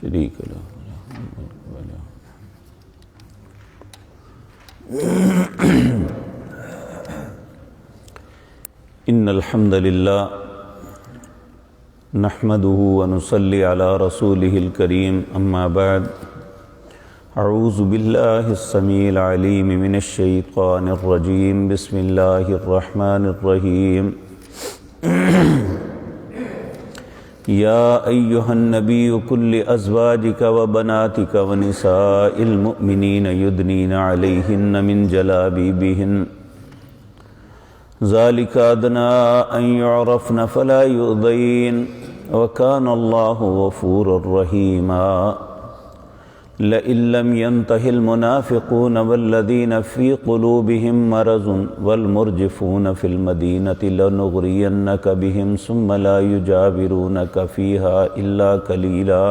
شریک له ان الحمد للہ نحمده ونصلی علی رسوله الکریم اما بعد اعوذ باللہ السمیع العلیم من الشیطان الرجیم بسم اللہ الرحمن الرحیم یا ایہا النبی قل لأزواجک وبناتک ونساء المؤمنین یدنین علیہن من جلابیبہن ذلك أدنى أن يعرفن فلا يؤذين وكان الله غفورا رحيما لئن لم ينته المنافقون والذين في قلوبهم مرض والمرجفون في المدينة لنغرينك بهم ثم لا يجاورونك فيها إلا قليلا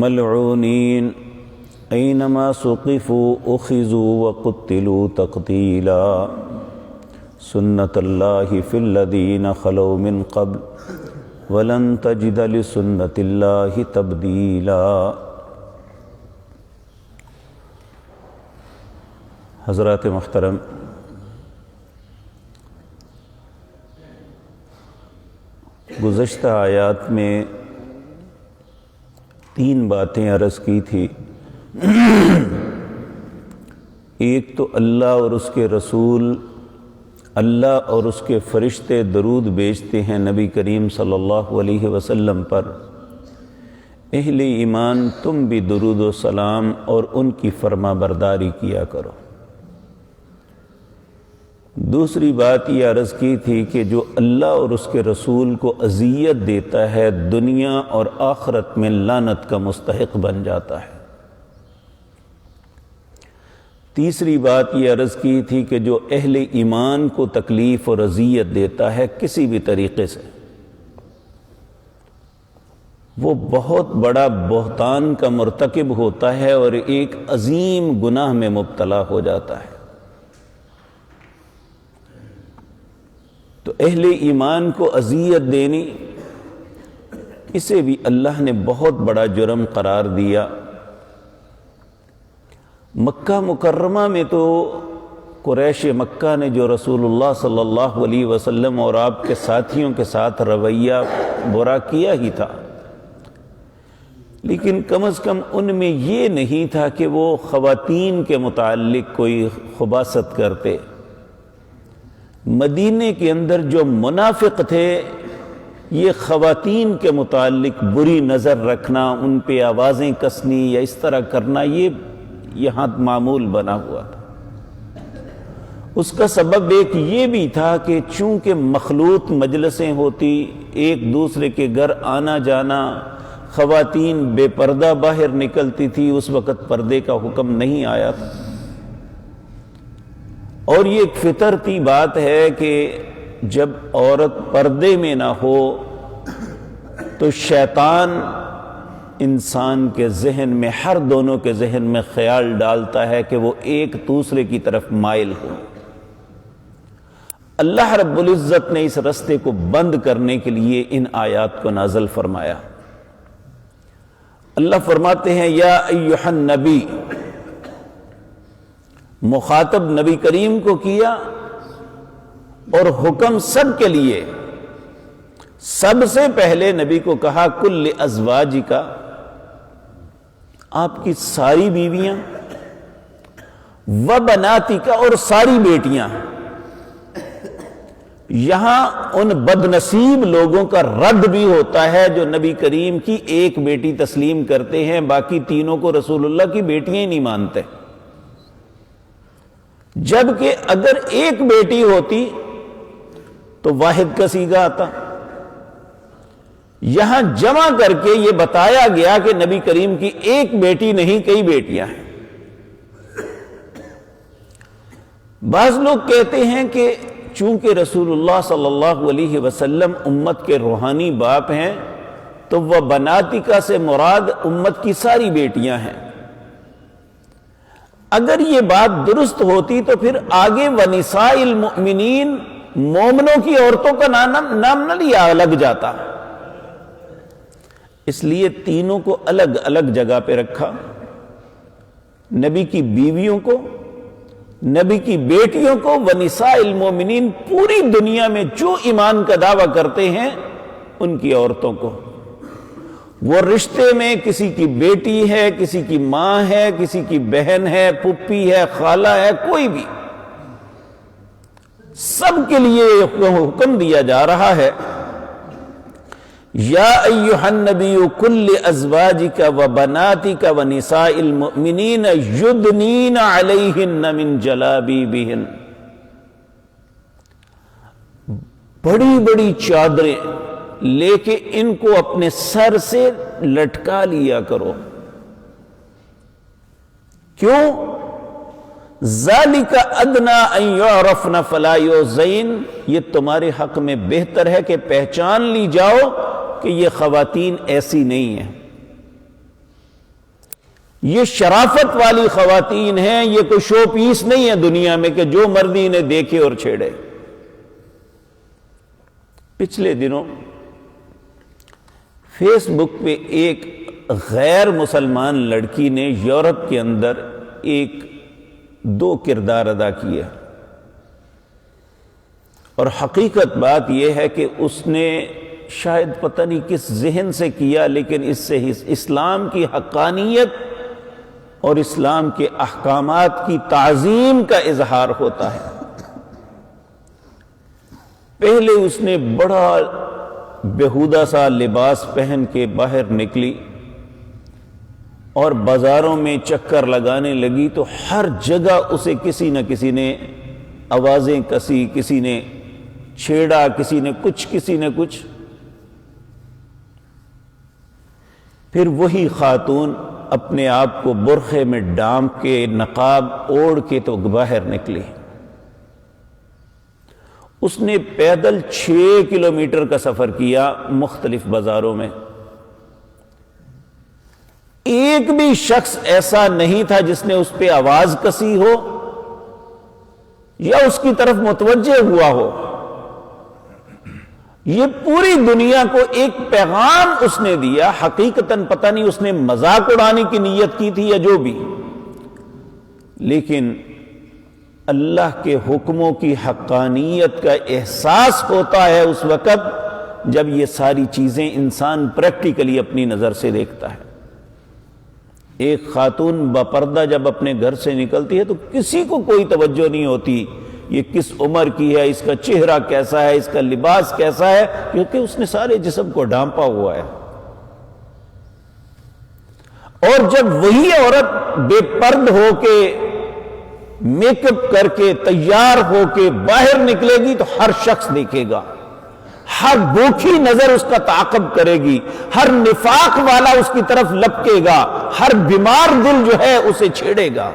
ملعونين أينما ثقفوا أخذوا وقتلوا تقتيلا سنت اللہ فی الذین خلو من قبل ولن تجد لسنت اللہ تبدیلا۔ حضرات محترم، گزشتہ آیات میں 3 باتیں عرض کی تھی۔ ایک تو اللہ اور اس کے رسول، اللہ اور اس کے فرشتے درود بھیجتے ہیں نبی کریم صلی اللہ علیہ وسلم پر، اہل ایمان تم بھی درود و سلام اور ان کی فرما برداری کیا کرو۔ دوسری بات یہ عرض کی تھی کہ جو اللہ اور اس کے رسول کو اذیت دیتا ہے دنیا اور آخرت میں لعنت کا مستحق بن جاتا ہے۔ تیسری بات یہ عرض کی تھی کہ جو اہل ایمان کو تکلیف اور اذیت دیتا ہے کسی بھی طریقے سے، وہ بہت بڑا بہتان کا مرتکب ہوتا ہے اور ایک عظیم گناہ میں مبتلا ہو جاتا ہے۔ تو اہل ایمان کو اذیت دینی، اسے بھی اللہ نے بہت بڑا جرم قرار دیا۔ مکہ مکرمہ میں تو قریش مکہ نے جو رسول اللہ صلی اللہ علیہ وسلم اور آپ کے ساتھیوں کے ساتھ رویہ برا کیا ہی تھا، لیکن کم از کم ان میں یہ نہیں تھا کہ وہ خواتین کے متعلق کوئی خباثت کرتے۔ مدینے کے اندر جو منافق تھے، یہ خواتین کے متعلق بری نظر رکھنا، ان پہ آوازیں کسنی یا اس طرح کرنا، یہ یہاں معمول بنا ہوا تھا۔ اس کا سبب ایک یہ بھی تھا کہ چونکہ مخلوط مجلسیں ہوتی، ایک دوسرے کے گھر آنا جانا، خواتین بے پردہ باہر نکلتی تھی، اس وقت پردے کا حکم نہیں آیا تھا۔ اور یہ ایک فطرتی بات ہے کہ جب عورت پردے میں نہ ہو تو شیطان انسان کے ذہن میں، ہر دونوں کے ذہن میں خیال ڈالتا ہے کہ وہ ایک دوسرے کی طرف مائل ہو۔ اللہ رب العزت نے اس رستے کو بند کرنے کے لیے ان آیات کو نازل فرمایا۔ اللہ فرماتے ہیں یا ایھا النبی، مخاطب نبی کریم کو کیا اور حکم سب کے لیے۔ سب سے پہلے نبی کو کہا کل لازواجک، آپ کی ساری بیویاں، وبناتک، اور ساری بیٹیاں۔ یہاں ان بد نصیب لوگوں کا رد بھی ہوتا ہے جو نبی کریم کی ایک بیٹی تسلیم کرتے ہیں، باقی تینوں کو رسول اللہ کی بیٹیاں ہی نہیں مانتے، جبکہ اگر ایک بیٹی ہوتی تو واحد کا صیغہ آتا۔ یہاں جمع کر کے یہ بتایا گیا کہ نبی کریم کی ایک بیٹی نہیں، کئی بیٹیاں ہیں۔ بعض لوگ کہتے ہیں کہ چونکہ رسول اللہ صلی اللہ علیہ وسلم امت کے روحانی باپ ہیں تو وہ بناتکا سے مراد امت کی ساری بیٹیاں ہیں۔ اگر یہ بات درست ہوتی تو پھر آگے وَنِسَاءِ الْمُؤْمِنِينَ، مومنوں کی عورتوں کا نام نہ لیا لگ جاتا۔ اس لیے تینوں کو الگ الگ جگہ پہ رکھا، نبی کی بیویوں کو، نبی کی بیٹیوں کو، ونساء المومنین، پوری دنیا میں جو ایمان کا دعویٰ کرتے ہیں ان کی عورتوں کو۔ وہ رشتے میں کسی کی بیٹی ہے، کسی کی ماں ہے، کسی کی بہن ہے، پھپھی ہے، خالہ ہے، کوئی بھی، سب کے لیے حکم دیا جا رہا ہے، یا ایھا النبی قل لازواجک وبناتک ونساء المؤمنین یدنین علیہن من جلابیبہن۔ بڑی بڑی چادریں لے کے ان کو اپنے سر سے لٹکا لیا کرو۔ کیوں؟ ذالک ادنی ان یعرفن فلا یؤذین، یہ تمہارے حق میں بہتر ہے کہ پہچان لی جاؤ کہ یہ خواتین ایسی نہیں ہیں، یہ شرافت والی خواتین ہیں، یہ کوئی شو پیس نہیں ہے دنیا میں کہ جو مرضی انہیں دیکھے اور چھیڑے۔ پچھلے دنوں فیس بک پہ ایک غیر مسلمان لڑکی نے یورپ کے اندر دو کردار ادا کیے، اور حقیقت بات یہ ہے کہ اس نے شاید پتہ نہیں کس ذہن سے کیا، لیکن اس سے اسلام کی حقانیت اور اسلام کے احکامات کی تعظیم کا اظہار ہوتا ہے۔ پہلے اس نے بڑا بیہودہ سا لباس پہن کے باہر نکلی اور بازاروں میں چکر لگانے لگی، تو ہر جگہ اسے کسی نہ کسی نے آوازیں کسی، کسی نے چھیڑا، کسی نے کچھ۔ پھر وہی خاتون اپنے آپ کو برقعے میں ڈانپ کے، نقاب اوڑھ کے تو باہر نکلی۔ اس نے پیدل 6 کلومیٹر کا سفر کیا مختلف بازاروں میں۔ ایک بھی شخص ایسا نہیں تھا جس نے اس پہ آواز کسی ہو یا اس کی طرف متوجہ ہوا ہو۔ یہ پوری دنیا کو ایک پیغام اس نے دیا، حقیقتاً پتہ نہیں اس نے مذاق اڑانے کی نیت کی تھی یا جو بھی، لیکن اللہ کے حکموں کی حقانیت کا احساس ہوتا ہے اس وقت جب یہ ساری چیزیں انسان پریکٹیکلی اپنی نظر سے دیکھتا ہے۔ ایک خاتون باپردہ جب اپنے گھر سے نکلتی ہے تو کسی کو کوئی توجہ نہیں ہوتی یہ کس عمر کی ہے، اس کا چہرہ کیسا ہے، اس کا لباس کیسا ہے، کیونکہ اس نے سارے جسم کو ڈھانپا ہوا ہے۔ اور جب وہی عورت بے پرد ہو کے، میک اپ کر کے، تیار ہو کے باہر نکلے گی تو ہر شخص دیکھے گا، ہر بھوکی نظر اس کا تعاقب کرے گی، ہر نفاق والا اس کی طرف لپکے گا، ہر بیمار دل جو ہے اسے چھیڑے گا۔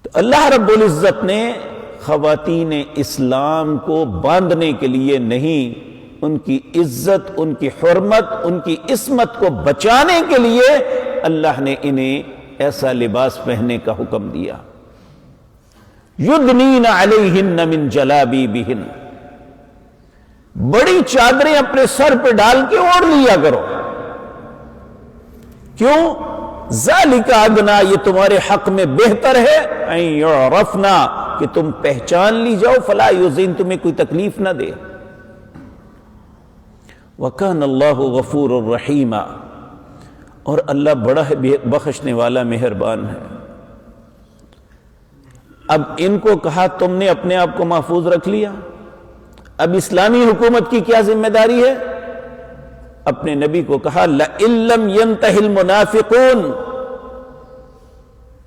تو اللہ رب العزت نے خواتین اسلام کو باندھنے کے لیے نہیں، ان کی عزت، ان کی حرمت، ان کی عصمت کو بچانے کے لیے اللہ نے انہیں ایسا لباس پہننے کا حکم دیا۔ یدنین علیہن من جلابیبہن، بڑی چادریں اپنے سر پہ ڈال کے اوڑھ لیا کرو۔ کیوں؟ ذالک ادنی، یہ تمہارے حق میں بہتر ہے، ان یعرفنا، کہ تم پہچان لی جاؤ، فلا یؤذین، تمہیں کوئی تکلیف نہ دے۔ وَكَانَ اللَّهُ غَفُورٌ رَحِيمًا، اور اللہ بڑا بخشنے والا مہربان ہے۔ اب ان کو کہا تم نے اپنے آپ کو محفوظ رکھ لیا، اب اسلامی حکومت کی کیا ذمہ داری ہے؟ اپنے نبی کو کہا لَإِن لَّمْ يَنْتَهِ الْمُنَافِقُونَ،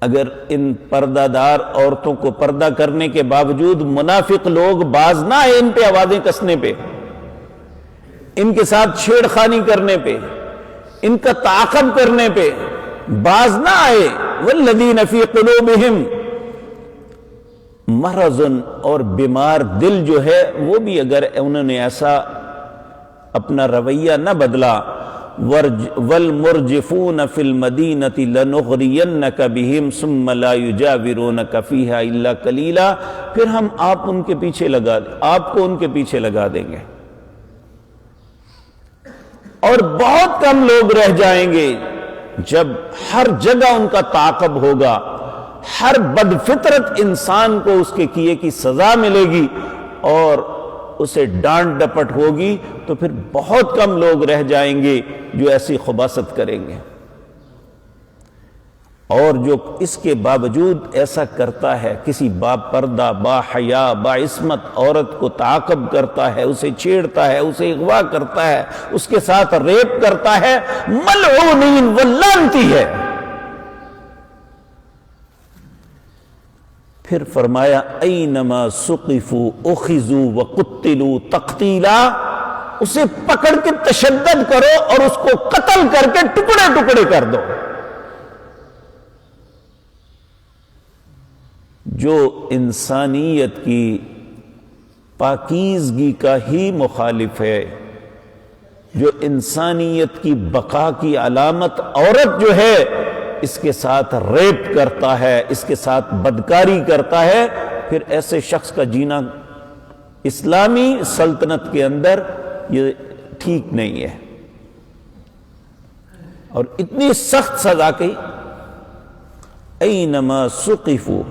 اگر ان پردہ دار عورتوں کو پردہ کرنے کے باوجود منافق لوگ باز نہ آئے ان پہ آوازیں کسنے پہ، ان کے ساتھ چھیڑ خانی کرنے پہ، ان کا تعاقب کرنے پہ باز نہ آئے، وَالَّذِينَ فِي قُلُوبِهِمْ مرض، اور بیمار دل جو ہے وہ بھی اگر انہوں نے ایسا اپنا رویہ نہ بدلا، وَالْمُرْجِفُونَ فِي الْمَدِينَةِ لَنُغْرِيَنَّكَ بِهِمْ ثُمَّ لَا يُجَاوِرُونَكَ فِيهَا إِلَّا قَلِيلًا، پھر ہم آپ کو ان کے پیچھے لگا دیں گے۔ اور بہت کم لوگ رہ جائیں گے جب ہر جگہ ان کا تعاقب ہوگا، ہر بد فطرت انسان کو اس کے کیے کی سزا ملے گی اور اسے ڈانٹ ڈپٹ ہوگی، تو پھر بہت کم لوگ رہ جائیں گے جو ایسی خباثت کریں گے۔ اور جو اس کے باوجود ایسا کرتا ہے، کسی با پردہ، با حیا، با عصمت عورت کو تعاقب کرتا ہے، اسے چھیڑتا ہے، اسے اغوا کرتا ہے، اس کے ساتھ ریپ کرتا ہے، ملعونین، وہ لعنتی ہے۔ پھر فرمایا اینما ثقفوا اخذوا وقتلوا تقتیلا، اسے پکڑ کے تشدد کرو اور اس کو قتل کر کے ٹکڑے ٹکڑے کر دو۔ جو انسانیت کی پاکیزگی کا ہی مخالف ہے، جو انسانیت کی بقا کی علامت عورت جو ہے، اس کے ساتھ ریپ کرتا ہے، اس کے ساتھ بدکاری کرتا ہے، پھر ایسے شخص کا جینا اسلامی سلطنت کے اندر یہ ٹھیک نہیں ہے۔ اور اتنی سخت سزا کی، اینما ثقفوا،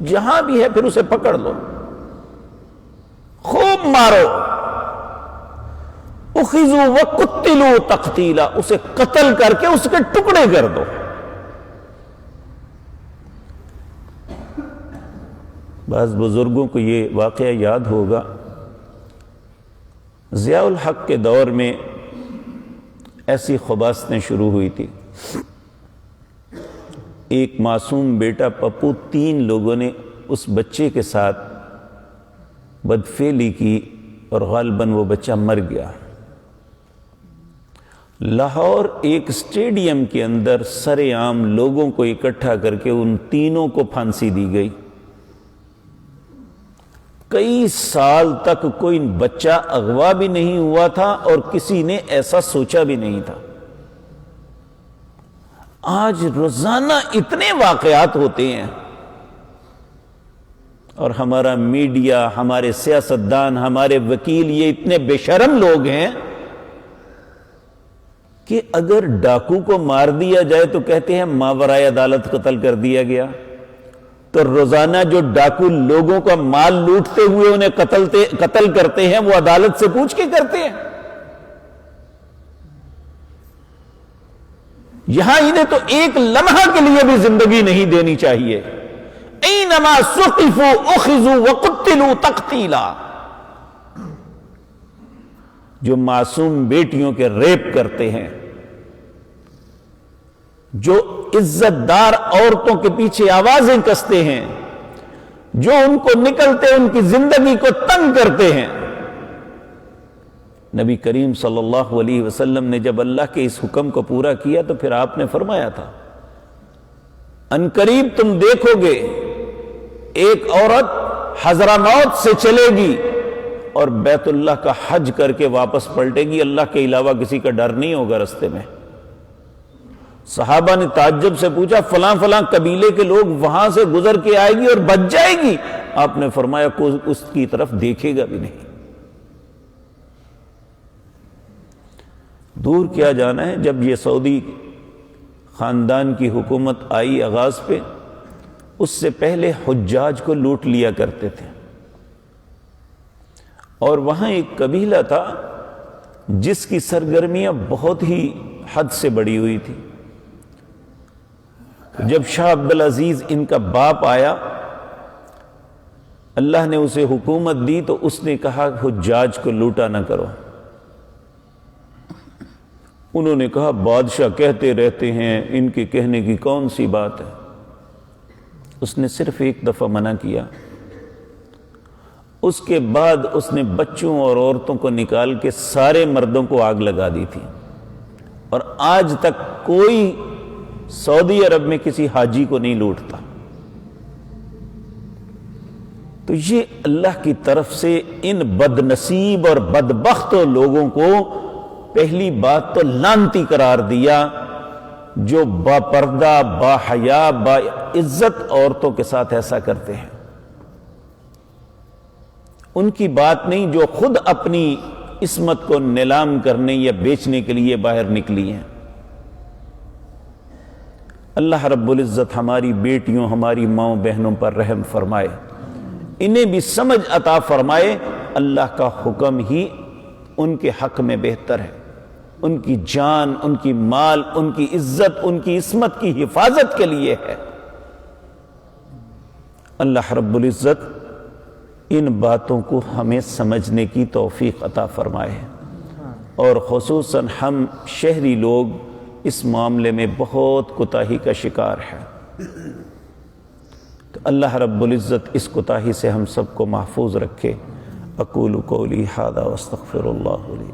جہاں بھی ہے پھر اسے پکڑ لو، خوب مارو، اخذوا وقتلوا تقتیلا، اسے قتل کر کے اس کے ٹکڑے کر دو۔ بعض بزرگوں کو یہ واقعہ یاد ہوگا، ضیاء الحق کے دور میں ایسی خباثتیں شروع ہوئی تھی۔ ایک معصوم بیٹا پپو، 3 لوگوں نے اس بچے کے ساتھ بدفعلی کی اور غالباً وہ بچہ مر گیا۔ لاہور ایک اسٹیڈیم کے اندر سر عام لوگوں کو اکٹھا کر کے ان تینوں کو پھانسی دی گئی۔ کئی سال تک کوئی بچہ اغوا بھی نہیں ہوا تھا اور کسی نے ایسا سوچا بھی نہیں تھا۔ آج روزانہ اتنے واقعات ہوتے ہیں، اور ہمارا میڈیا، ہمارے سیاستدان، ہمارے وکیل یہ اتنے بے شرم لوگ ہیں کہ اگر ڈاکو کو مار دیا جائے تو کہتے ہیں ماورائے عدالت قتل کر دیا گیا، تو روزانہ جو ڈاکو لوگوں کا مال لوٹتے ہوئے انہیں قتل کرتے ہیں وہ عدالت سے پوچھ کے کرتے ہیں؟ یہاں انہیں تو ایک لمحہ کے لیے بھی زندگی نہیں دینی چاہیے۔ اینما ثقفوا اخذوا وقتلوا تقتیلا، جو معصوم بیٹیوں کے ریپ کرتے ہیں، جو عزت دار عورتوں کے پیچھے آوازیں کستے ہیں، جو ان کو نکلتے ان کی زندگی کو تنگ کرتے ہیں۔ نبی کریم صلی اللہ علیہ وسلم نے جب اللہ کے اس حکم کو پورا کیا تو پھر آپ نے فرمایا تھا، ان قریب تم دیکھو گے ایک عورت حضرموت سے چلے گی اور بیت اللہ کا حج کر کے واپس پلٹے گی، اللہ کے علاوہ کسی کا ڈر نہیں ہوگا رستے میں۔ صحابہ نے تعجب سے پوچھا، فلاں فلاں قبیلے کے لوگ وہاں سے گزر کے آئے گی اور بچ جائے گی؟ آپ نے فرمایا کوئی اس کی طرف دیکھے گا بھی نہیں۔ دور کیا جانا ہے، جب یہ سعودی خاندان کی حکومت آئی آغاز پہ، اس سے پہلے حجاج کو لوٹ لیا کرتے تھے، اور وہاں ایک قبیلہ تھا جس کی سرگرمیاں بہت ہی حد سے بڑی ہوئی تھی۔ جب شاہ عبدالعزیز ان کا باپ آیا، اللہ نے اسے حکومت دی تو اس نے کہا حجاج کو لوٹا نہ کرو۔ انہوں نے کہا بادشاہ کہتے رہتے ہیں، ان کے کہنے کی کون سی بات ہے۔ اس نے صرف ایک دفعہ منع کیا، اس کے بعد اس نے بچوں اور عورتوں کو نکال کے سارے مردوں کو آگ لگا دی تھی، اور آج تک کوئی سعودی عرب میں کسی حاجی کو نہیں لوٹتا۔ تو یہ اللہ کی طرف سے ان بد نصیب اور بدبخت لوگوں کو پہلی بات تو لعنتی قرار دیا، جو با پردہ، با حیا، با عزت عورتوں کے ساتھ ایسا کرتے ہیں۔ ان کی بات نہیں، جو خود اپنی عصمت کو نیلام کرنے یا بیچنے کے لیے باہر نکلی ہیں۔ اللہ رب العزت ہماری بیٹیوں، ہماری ماؤں بہنوں پر رحم فرمائے، انہیں بھی سمجھ عطا فرمائے اللہ کا حکم ہی ان کے حق میں بہتر ہے، ان کی جان، ان کی مال، ان کی عزت، ان کی عصمت کی حفاظت کے لیے ہے۔ اللہ رب العزت ان باتوں کو ہمیں سمجھنے کی توفیق عطا فرمائے، اور خصوصاً ہم شہری لوگ اس معاملے میں بہت کوتاہی کا شکار ہیں۔ تو اللہ رب العزت اس کوتاہی سے ہم سب کو محفوظ رکھے۔ اقول قولی ھذا واستغفر اللہ لی۔